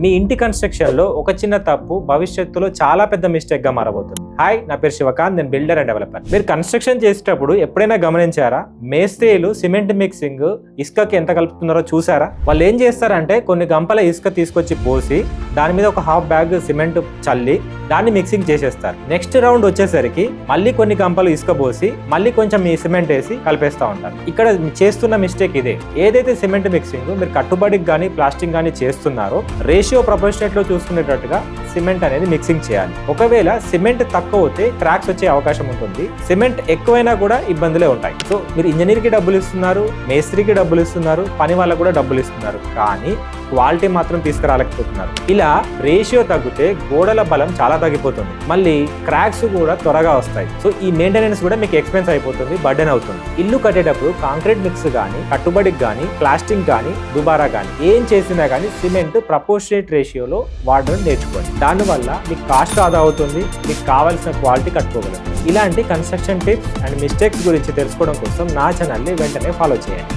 మీ ఇంటి కన్స్ట్రక్షన్ లో ఒక చిన్న తప్పు భవిష్యత్తులో చాలా పెద్ద మిస్టేక్ గా మారబోతుంది. హాయ్, నా పేరు శివకాంత్, నేను బిల్డర్ అండ్ డెవలపర్. మీరు కన్స్ట్రక్షన్ చేసేటప్పుడు ఎప్పుడైనా గమనించారా? మేస్త్రీలు సిమెంట్ మిక్సింగ్ ఇసుకకి ఎంత కలుపుతున్నారో చూసారా? వాళ్ళు ఏం చేస్తారంటే కొన్ని గంపల ఇసుక తీసుకొచ్చి పోసి దాని మీద ఒక హాఫ్ బ్యాగ్ సిమెంట్ చల్లి దాన్ని మిక్సింగ్ చేసేస్తారు. నెక్స్ట్ రౌండ్ వచ్చేసరికి మళ్ళీ కొన్ని గంపలు ఇసుక పోసి మళ్ళీ కొంచెం ఈ సిమెంట్ వేసి కలిపేస్తూ ఉంటారు. ఇక్కడ చేస్తున్న మిస్టేక్ ఇదే. ఏదైతే సిమెంట్ మిక్సింగ్ మీరు కట్టుబడికి కానీ ప్లాస్టిక్ కానీ చేస్తున్నారో రేషియో ప్రపోర్షనేట్ లో చూసుకునేటట్టుగా సిమెంట్ అనేది మిక్సింగ్ చేయాలి. ఒకవేళ సిమెంట్ తక్కువ అవుతే క్రాక్స్ వచ్చే అవకాశం ఉంటుంది. సిమెంట్ ఎక్కువైనా కూడా ఇబ్బందులే ఉంటాయి. సో మీరు ఇంజనీర్ కి డబ్బులు ఇస్తున్నారు, మేస్త్రికి డబ్బులు ఇస్తున్నారు, పని వాళ్ళకు కూడా డబ్బులు ఇస్తున్నారు, కానీ క్వాలిటీ మాత్రం తీసుకురాలేకపోతున్నారు. ఇలా రేషియో తగ్గితే గోడల బలం చాలా తగ్గిపోతుంది, మళ్ళీ క్రాక్స్ కూడా త్వరగా వస్తాయి. సో ఈ మెయింటెనెన్స్ కూడా మీకు ఎక్స్పెన్స్ అయిపోతుంది, బర్డెన్ అవుతుంది. ఇల్లు కట్టేటప్పుడు కాంక్రీట్ మిక్స్ కానీ కట్టుబడికి కానీ ప్లాస్టిక్ కానీ దుబారా కానీ ఏం చేసినా కానీ సిమెంట్ ప్రపోర్షనేట్ రేషియోలో వాడడం నేర్చుకోండి. దానివల్ల మీకు కాస్ట్ ఆదా అవుతుంది, మీకు కావాల్సిన క్వాలిటీ కట్టుకోగలరు. ఇలాంటి కన్స్ట్రక్షన్ టిప్స్ అండ్ మిస్టేక్స్ గురించి తెలుసుకోవడం కోసం నా ఛానల్ని వెంటనే ఫాలో చేయండి.